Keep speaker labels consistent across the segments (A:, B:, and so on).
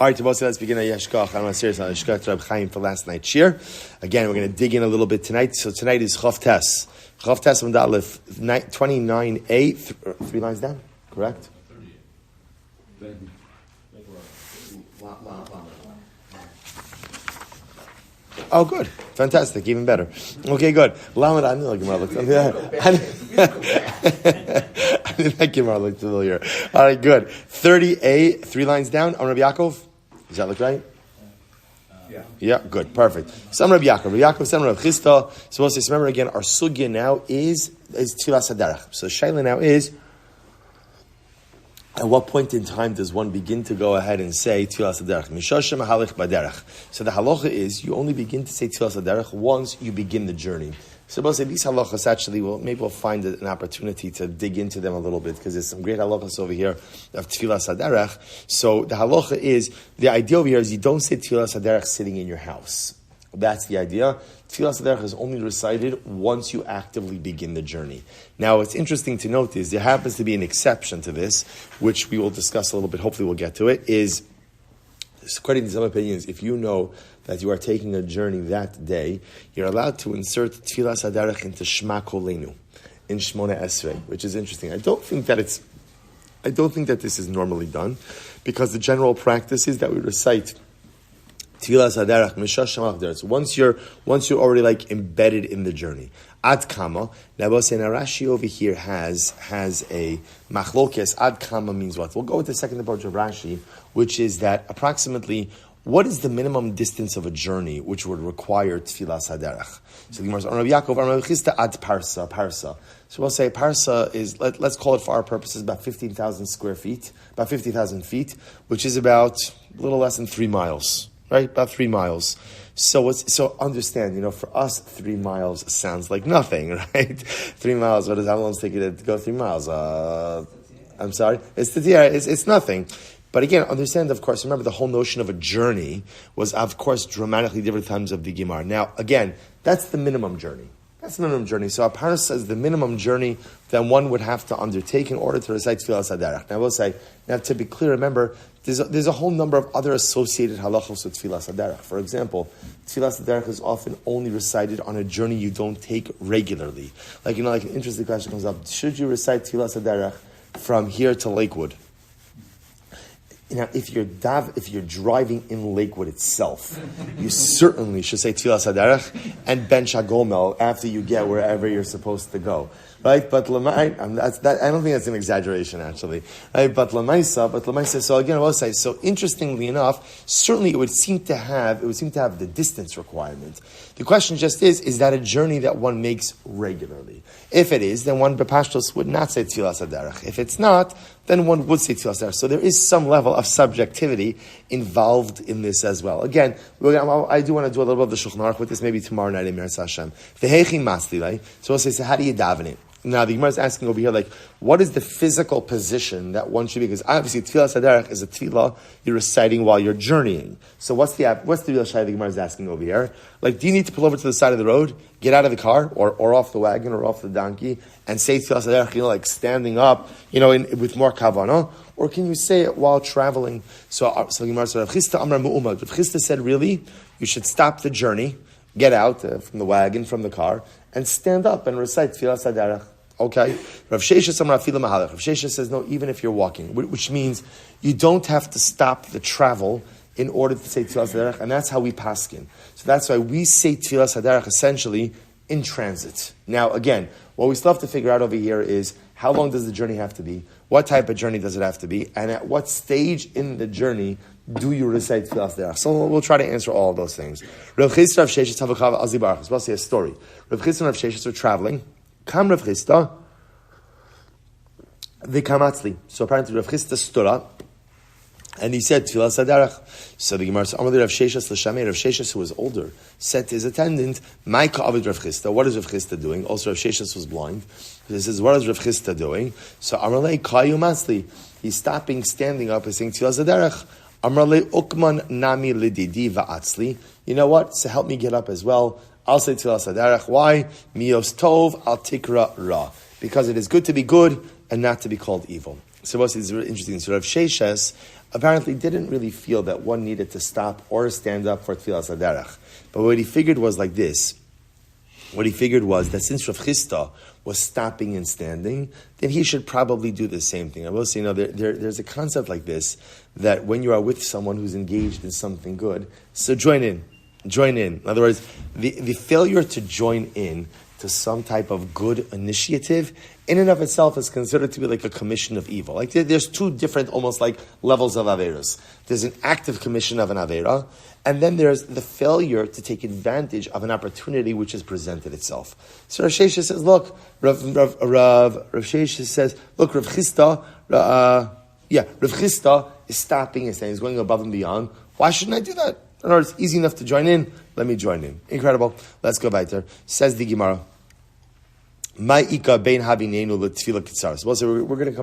A: All right, Tabasi, let's begin our Yeshkach. I'm serious on Yeshkach Reb Chaim for last night's shir. Again, we're going to dig in a little bit tonight. So tonight is Chav Tes. Chav Tes from Dalif 29a, 3 lines down, correct? 38. Oh, good. Fantastic. Even better. Okay, good. Lamed, I didn't like Gemara looked I didn't like Gemara looked familiar. All right, good. 30a, 3 lines down. On Rabbi Yaakov. Does that look right? Yeah, good. Perfect. Some Rabbi Yaakov. Rabbi Yaakov, some Rabbi Chisda. So we'll say, remember again, our sugya now is Tfilas HaDerech. So Shaila now is, at what point in time does one begin to go ahead and say Tfilas HaDerech? Mishoshem halich baderech. So the halacha is, you only begin to say Tfilas HaDerech once you begin the journey. So we'll say these halachas actually, maybe we'll find an opportunity to dig into them a little bit, because there's some great halachas over here of Tfilas HaDerech. So the halacha is, the idea over here is you don't say Tfilas HaDerech sitting in your house. That's the idea. Tfilas HaDerech is only recited once you actively begin the journey. Now, what's interesting to note is there happens to be an exception to this, which we will discuss a little bit, hopefully we'll get to it, is, according to some opinions, if you know that you are taking a journey that day, you're allowed to insert Tfilas HaDerech into Shema Kolenu, in Shmona Esrei, which is interesting. I don't think that this is normally done, because the general practice is that we recite Tfilas HaDerech, Mishash Shemach Derech. So once you're already like embedded in the journey. Ad Kama. Now, Rashi over here has a machlokes. Ad Kama means what? We'll go with the second approach of Rashi, which is that approximately, what is the minimum distance of a journey which would require Tfilas HaDerech? So the Gemara says, Rabbi Yaakov, Rabbi Chisda ad parsa. So we'll say parsa is, let's call it for our purposes, about 15,000 square feet, about 50,000 feet, which is about a little less than 3 miles. Right, about 3 miles. So understand, for us, 3 miles sounds like nothing, right? 3 miles. How long does it take you to go 3 miles? I'm sorry, it's nothing. But again, understand, of course, remember the whole notion of a journey was, of course, dramatically different times of the Gemara. Now, again, that's the minimum journey. So a parsa says the minimum journey that one would have to undertake in order to recite Tfilas HaDerech. Now, I will say, to be clear, remember, there's a whole number of other associated halachos with Tfilas HaDerech. For example, Tfilas HaDerech is often only recited on a journey you don't take regularly. Like an interesting question comes up: should you recite Tfilas HaDerech from here to Lakewood? Now, if you're driving in Lakewood itself, you certainly should say Tfilas HaDerech and Ben Shagomel after you get wherever you're supposed to go, right? But I don't think that's an exaggeration, actually, right? But Lamaisa. So again, I will say. So interestingly enough, certainly it would seem to have the distance requirement. The question just is that a journey that one makes regularly? If it is, then one bepashtos would not say Tfilas HaDerech. If it's not, then one would say Tfilas HaDerech. So there is some level of subjectivity involved in this as well. Again, I do want to do a little bit of the Shulchan Aruch with this, maybe tomorrow night in Meretz Hashem. So we'll say, so how do you daven it? Now, the Gemara is asking over here, what is the physical position that one should be? Because obviously, Tfilas HaDerech is a tefillah you're reciting while you're journeying. So what's the real shayla the Gemara is asking over here? Do you need to pull over to the side of the road, get out of the car, or off the wagon, or off the donkey, and say Tfilas HaDerech, standing up, with more kavanah? Or can you say it while traveling? So the Gemara said, Rav Chisda Amar Mu'umad. Rav Chisda said, really, you should stop the journey, get out from the wagon, from the car, and stand up and recite Tfilas HaDerech. Okay? Rav Sheshes Amar Afila Mahalach. Rav Sheshes says, no, even if you're walking, which means you don't have to stop the travel in order to say Tfilas HaDerech, and that's how we paskin. So that's why we say Tfilas HaDerech essentially in transit. Now, again, what we still have to figure out over here is how long does the journey have to be? What type of journey does it have to be? And at what stage in the journey do you recite Tfilas HaDerech? So we'll try to answer all of those things. Rav Chisda Rav Sheshes Havakav Azi Berachos. We'll say a story. Rav Chisda and Rav Sheshes are traveling. Kam Rav Chisda, the Kamatzli. So apparently Rav Chisda stood up and he said Tfilas HaDerech. So the Gemara says, Amar Rav Sheshes l'Shamei. Rav Sheshes, who was older, said to his attendant, "My ka'avid Rav Chisda." What is Rav Chisda doing? Also, Rav Sheshes was blind. He says, "What is Rav Chisda doing?" So Amar Lei Kayu Matzli. He's stopping, standing up, and saying Tfilas HaDerech. Amar Lei Ukman Nami Lididi Va'atzli. You know what? So help me get up as well. I'll say Tfilas HaDerech. Why? Mios Tov Al Tikra Ra. Because it is good to be good and not to be called evil. So what's this really interesting? So Rav Sheshes apparently didn't really feel that one needed to stop or stand up for Tfilas HaDerech. But what he figured was like this. What he figured was that since Rav Chisda was stopping and standing, then he should probably do the same thing. I will say, there's a concept like this, that when you are with someone who's engaged in something good, so join in. Join in. In other words, the failure to join in to some type of good initiative, in and of itself is considered to be like a commission of evil. Like there's two different, almost like levels of averas. There's an active commission of an avera, and then there's the failure to take advantage of an opportunity which has presented itself. So Rav Sheshes says, look, Rav Sheshes says, look, Rav Chisda is stopping and saying he's going above and beyond. Why shouldn't I do that? In other words, it's easy enough to join in. Let me join in. Incredible. Let's go weiter. Says the Gemara. We're going to come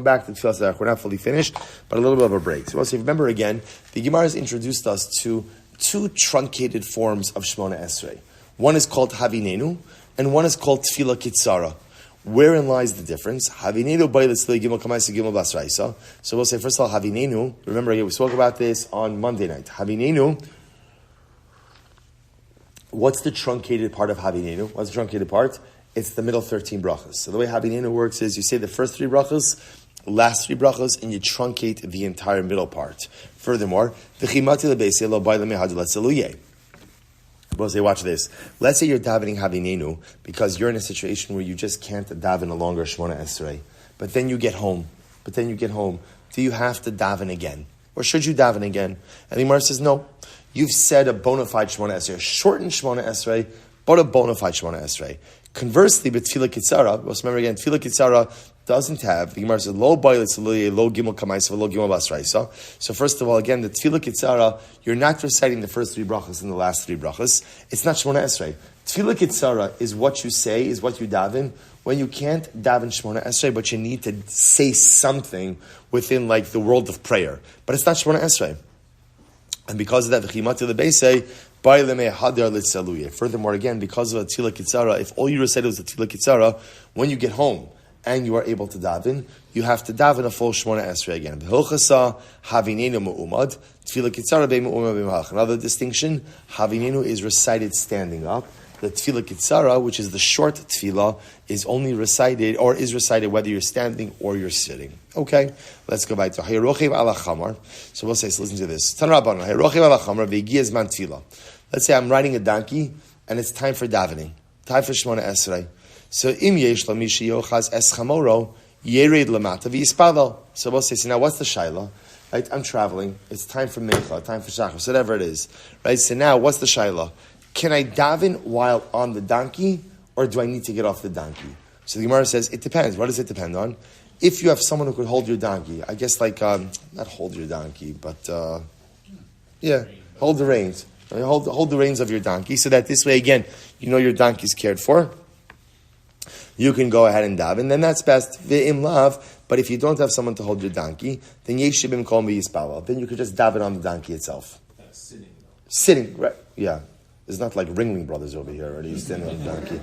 A: back to Tfilas HaDerech. We're not fully finished, but a little bit of a break. So remember again, the Gemara has introduced us to two truncated forms of Shmona Esrei. One is called Havinenu, and one is called Tfilah Kitzara. Wherein lies the difference? Havinenu b'aylis gimel kamaisa gimel basraisa. So we'll say first of all, Havinenu. Remember again, we spoke about this on Monday night. Havinenu. What's the truncated part of Havinenu? What's the truncated part? It's the middle 13 brachas. So the way Havinenu works is you say the first 3 brachas, last 3 brachas, and you truncate the entire middle part. Furthermore, we'll say, watch this. Let's say you're davening Havinenu because you're in a situation where you just can't daven a longer Shmona Esrei. But then you get home. Do you have to daven again? Or should you daven again? And the Gemara says, no. You've said a bona fide Shmona Esrei, a shortened Shmona Esrei, but a bona fide Shmona Esrei. Conversely, but Tfilah Kitzara, let's remember again, Tfilah Kitzara doesn't have, the Gemara says, lo ba'ilitz lo gimel kamaisa, lo gimel basraisa. So first of all, again, the Tfilah Kitzara, you're not reciting the first 3 brachas and the last 3 brachas. It's not Shmona Esrei. Tfilah Kitzara is what you say, is what you daven, when you can't daven Shmona Esrei, but you need to say something within like the world of prayer. But it's not Shmona Esrei. And because of that, v'chimati lebeisei, furthermore, again, because of a Tfilah Kitzara, if all you recited was a Tfilah Kitzara, when you get home and you are able to daven, you have to daven a full Shmona Esrei again. Another distinction, Havinenu is recited standing up. The Tfilah Kitzara, which is the short Tfilah, is only recited, or is recited whether you're standing or you're sitting. Okay, let's go back to Hayrochiv ala Chamar. So we'll say, so listen to this. Tanrabban, Hayrochiv ala Chamar, ve'giyaz man Tfilah. Let's say I'm riding a donkey, and it's time for davening. Time for Shmona Esrei. So im yesh lamishi yochaz es chamoro, yered lamata v'yispalo. So we'll say, so now what's the shaila? Right, I'm traveling. It's time for Mincha, time for Shachar, whatever it is. Right, so now what's the shaila? Can I daven while on the donkey, or do I need to get off the donkey? So the Gemara says, it depends. What does it depend on? If you have someone who could hold your donkey, I guess like, not hold your donkey, but, hold the reins. Right? Hold the reins of your donkey, so that this way, again, you know your donkey's cared for. You can go ahead and daven, then that's best. Ve'im lav, but if you don't have someone to hold your donkey, then yeshibim kol miyispalo. Then you could just daven on the donkey itself.
B: That's sitting, though.
A: Sitting, right, yeah. It's not like Ringling Brothers over here, right? He's standing on the donkey.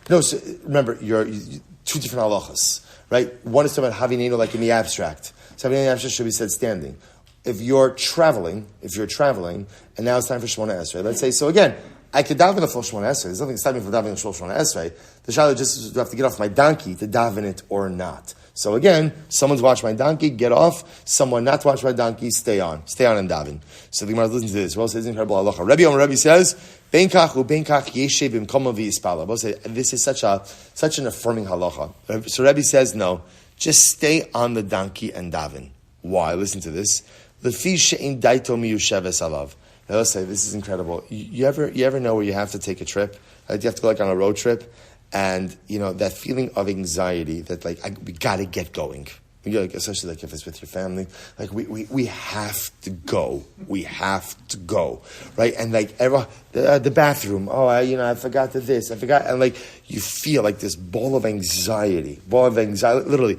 A: No, so remember, you're 2 different halachas, right? One is talking about Havinenu, like in the abstract. So Havinenu in the abstract should be said standing. If you're traveling, and now it's time for Shmona Esrei, let's say, so again, I could daven a full Shmona Esrei. There's nothing stopping me from davening a full Shmona Esrei. The shaila just have to get off my donkey to daven it or not. So again, someone's watched my donkey, get off. Someone not watched my donkey, stay on and daven. So the Gemara listens to this. Well, says incredible halacha. Rabbi says, "Benkach ubenkach yeshev imkoma v'yispala." Well, say this is such an affirming halacha. So Rabbi says, no, just stay on the donkey and daven. Why? Listen to this. Lefi she'in daito miyusheves alav. Now let's say this is incredible. You ever know where you have to take a trip? You have to go like on a road trip. And, that feeling of anxiety that, we gotta get going. Especially, if it's with your family. We have to go. We have to go. Right? And, the bathroom. Oh, I forgot this. I forgot. And, you feel like this ball of anxiety. Literally.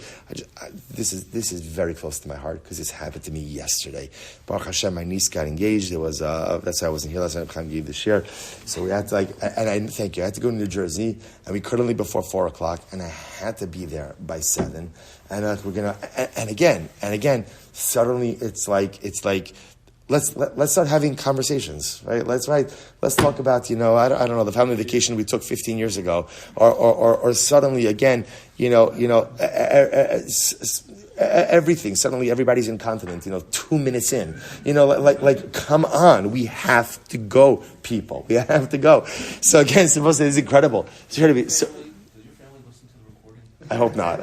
A: This is very close to my heart because this happened to me yesterday. Baruch Hashem, my niece got engaged. It was, that's why I wasn't here last night. I gave the share. So we had to, and I thank you. I had to go to New Jersey and we couldn't leave before 4:00 and I had to be there by 7. and we're gonna, and again, suddenly it's like. Let's start having conversations, right? Let's talk about, I don't know, the family vacation we took 15 years ago, or suddenly again, everything. Suddenly everybody's incontinent, 2 minutes in, come on, we have to go, people. We have to go. So again, supposed to, it's incredible. It's going to be so. I hope not.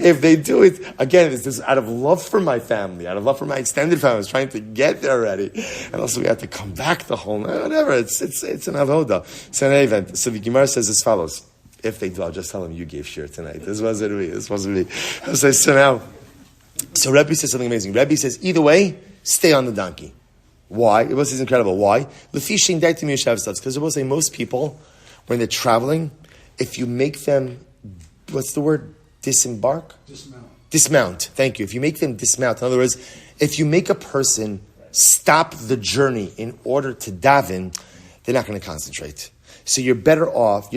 A: If they do it, again, it's just out of love for my family, out of love for my extended family. I was trying to get there already. And also we have to come back the whole night. Whatever. It's an avoda. So in any event, so the Gemara says as follows. If they do, I'll just tell them you gave shir tonight. This wasn't me. So Rebbe says something amazing. Rebbe says, either way, stay on the donkey. Why? It was incredible. Why? Because it will say most people, when they're traveling, if you make them, what's the word? Disembark? Dismount. Thank you. If you make them dismount, in other words, if you make a person stop the journey in order to daven, they're not going to concentrate. So you're better off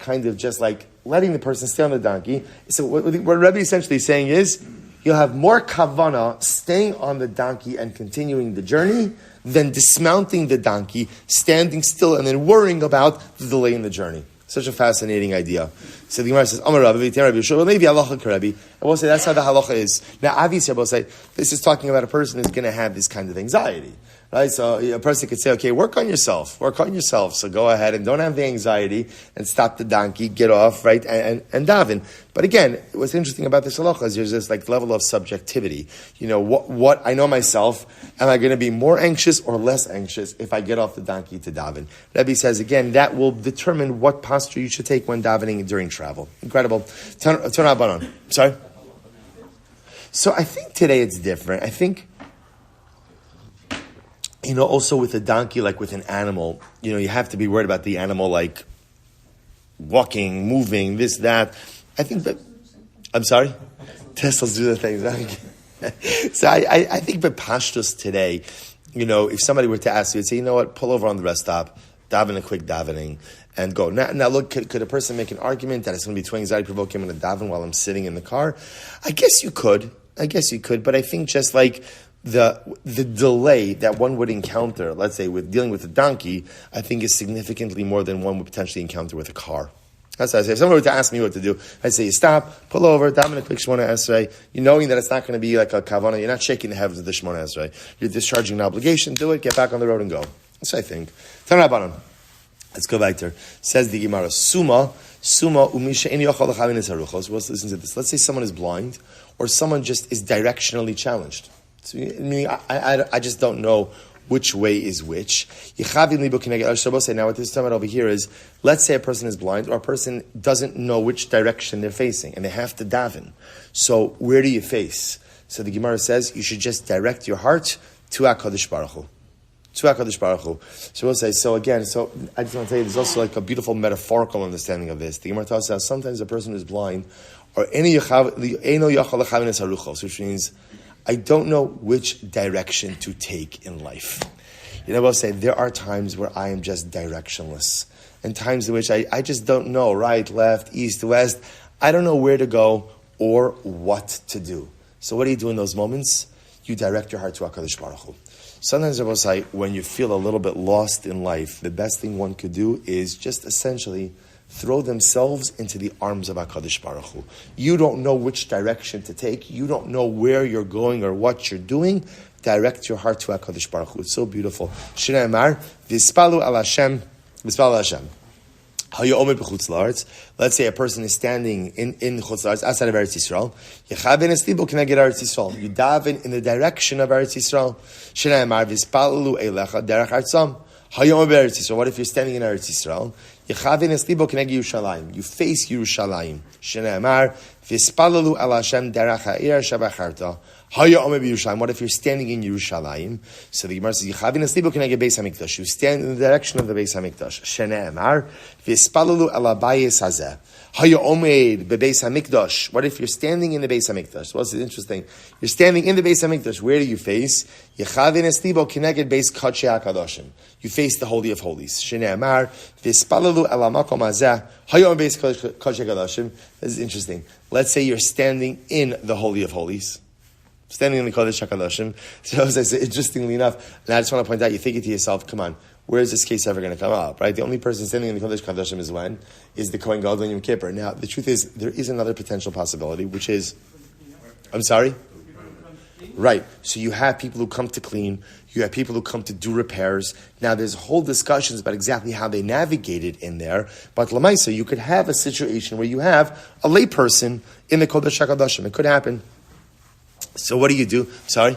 A: kind of just like letting the person stay on the donkey. So what Rebbe essentially is saying is, you'll have more kavana staying on the donkey and continuing the journey than dismounting the donkey, standing still, and then worrying about the delay in the journey. Such a fascinating idea. So the Gemara says, Amar Rabbi, maybe halacha k'Rebbe. I will say that's how the halacha is. Now, obviously, I will say this is talking about a person who's going to have this kind of anxiety, right? So a person could say, okay, work on yourself. So go ahead and don't have the anxiety and stop the donkey, get off, right, and daven. But again, what's interesting about this halacha is there's this like level of subjectivity. What I know myself, am I going to be more anxious or less anxious if I get off the donkey to daven? Rebbe says again, that will determine what posture you should take when davening during travel. Incredible. Turn on. Sorry. So I think today it's different. I think, also with a donkey, like with an animal, you have to be worried about the animal, like walking, moving, this, that. I think that, I'm sorry? Teslas do the things. So I think that pashtus today, if somebody were to ask you, you'd say, you know what, pull over on the rest stop, daven a quick davening, and go. Now look, could a person make an argument that it's going to be too anxiety provoking, I'm going to daven while I'm sitting in the car? I guess you could, but I think just like the delay that one would encounter, let's say, with dealing with a donkey, I think is significantly more than one would potentially encounter with a car. That's what I say. If someone were to ask me what to do, I'd say, you stop, pull over, daven a quick Shemona Esrei. You're knowing that it's not going to be like a kavana. You're not shaking the heavens of the Shemona Esrei. You're discharging an obligation. Do it, get back on the road and go. That's what I think. Tanrabanan. Let's go back there. Says the Gemara, Suma umisha eni yochal lechavin haruchos. Let's listen to this. Let's say someone is blind, or someone just is directionally challenged. So, I just don't know which way is which. Now what this is talking about over here is, let's say a person is blind, or a person doesn't know which direction they're facing, and they have to daven. So where do you face? So the Gemara says, you should just direct your heart to HaKadosh Baruch Hu. So we'll say, so I just want to tell you, there's also like a beautiful metaphorical understanding of this. The Gemara tells us sometimes a person is blind, or which means, I don't know which direction to take in life. We'll say, there are times where I am just directionless, and times in which I just don't know, right, left, east, west. I don't know where to go or what to do. So what do you do in those moments? You direct your heart to HaKadosh Baruch Hu. Sometimes I will say, when you feel a little bit lost in life, the best thing one could do is just essentially throw themselves into the arms of HaKadosh Baruch Hu. You don't know which direction to take. You don't know where you're going or what you're doing. Direct your heart to HaKadosh Baruch Hu. It's so beautiful. Shnei Amar, V'ispalu al Hashem, V'ispalu al Hashem. Let's say a person is standing in Chutz La'aretz, outside of Eretz Yisrael. Yechaben eslibo keneged Eretz Yisrael. You daven in the direction of Eretz Yisrael. Shnei Amar, V'ispalu eilecha derech artzam. So what if you're standing in Eretz Yisrael? You face Yerushalayim. Shnei Amar, V'yispalalu ala Hashem derech ha'ir shabacharta. Haya omer b'Yerushalayim. What if you're standing in Yerushalayim? So the Gemara says, Yichavin eslibo k'neged Beis Hamikdash. You stand in the direction of the Beis Hamikdash. Shene'emar, v'yispalalu ala bayis hazeh. Haya omed bebeis hamikdash. What if you're standing in the Beis Hamikdash? Well, this is interesting. You're standing in the Beis Hamikdash. Where do you face? Yechavin eslibo kineged beis kodshei hakadoshim. You face the Holy of Holies. Shneimar v'espalalu ala makom hazeh. Haya omed beis kodshei hakadoshim. This is interesting. Let's say you're standing in the Holy of Holies. Standing in the Kodesh HaKadoshim. So as I said, interestingly enough, and I just want to point out, you think it to yourself, come on, where is this case ever going to come up, right? The only person standing in the Kodesh HaKadoshim is when? Is the Kohen Gadol on Yom Kippur. Now, the truth is, there is another potential possibility, which is, I'm sorry? Right. So you have people who come to clean, you have people who come to do repairs. Now, there's whole discussions about exactly how they navigate it in there, but Lamaisa, you could have a situation where you have a layperson in the Kodesh HaKadoshim. It could happen. So what do you do? Sorry?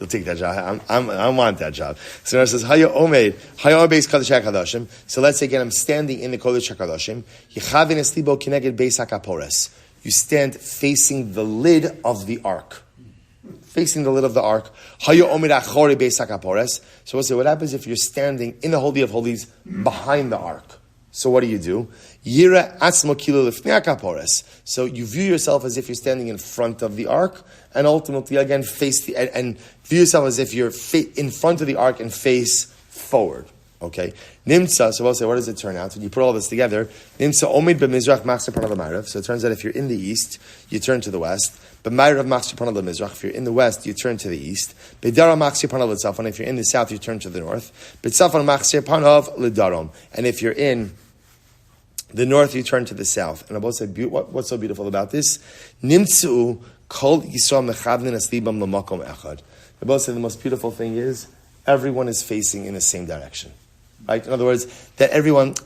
A: You'll take that job. I want that job. So it says, Haya Omed Beis Kodesh HaKadoshim. So let's say again, I'm standing in the Kodesh HaKadoshim. Yechavin eslibo kineged Beis HaKapores. You stand facing the lid of the ark. Facing the lid of the ark. Haya Omed Achori Beis HaKapores. So we'll say, what happens if you're standing in the Holy of Holies behind the ark? So what do? Yira atzmo kilo lifnei HaKapores. So you view yourself as if you're standing in front of the ark, and ultimately again face the and view yourself as if you're in front of the ark and face forward. Okay, nimtza. So we'll say, what does it turn out? When you put all this together, nimtza omid b'mizrach machzor panav l'ma'arav. So it turns out if you're in the east, you turn to the west. B'ma'arav machzor panav l'mizrach. If you're in the west, you turn to the east. B'dara machzor panav l'tzafon. If you're in the south, you turn to the north. B'tzafon machzor panav l'darom. And if you're in the north, you turn to the south. And I both say, what's so beautiful about this? Nimtzu kol Yisrael mechavnin aslibam l'makom echad. I both say the most beautiful thing is everyone is facing in the same direction. Right? In other words, that everyone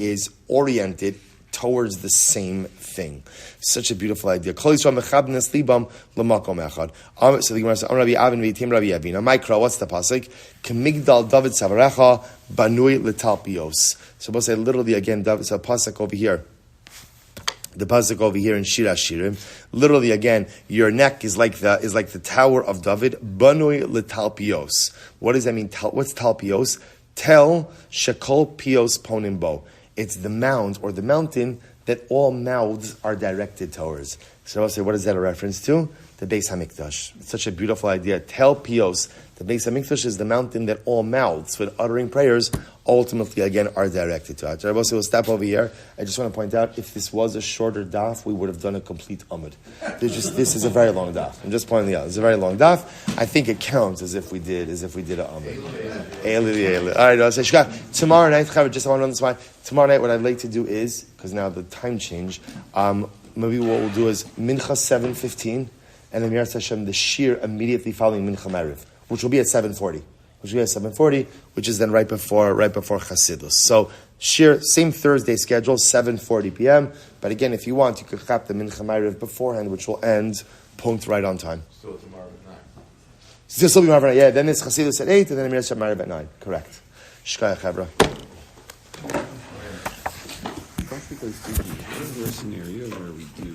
A: is oriented towards the same thing. Such a beautiful idea. So the Gemara says, Rabbi Avin v'yitim Rabbi Yavina. Mikra, what's the pasuk? K'migdal David savarecha banui l'talpios. So we'll say literally again, David, so pasuk over here. The pasuk over here in Shir Hashirim, literally again, your neck is like the tower of David. Banui l'talpios. What does that mean? What's talpios? Tel shekol pios ponimbo. It's the mound or the mountain that all mouths are directed towards. So I'll say, what is that a reference to? The Beis Hamikdash. It's such a beautiful idea. Tel Pios. The Beis Hamikdash is the mountain that all mouths, with uttering prayers, ultimately, again, are directed to. So we'll stop over here. I just want to point out, if this was a shorter daf, we would have done a complete Amud. This is a very long daf. I'm just pointing out. It's a very long daf. I think it counts as if we did an Amud. All right, I'll say, tomorrow night, just I want to run this by. Tomorrow night, what I'd like to do is, because now the time change, maybe what we'll do is Mincha 7:15, and then Miras Hashem, the Shir immediately following Mincha Mariv, which will be at 7:40. Which is then right before Chasidus. So Shir, same Thursday schedule, 7:40 p.m. But again, if you want, you could chap the Mincha Mariv beforehand, which will end punct right on time.
B: Still tomorrow at 9.
A: Still tomorrow at 9. Yeah, then it's Chasidus at 8, and then Miras Mariv at 9. Correct. Shkaya Chaburah.
B: Practically speaking, what is the scenario where we do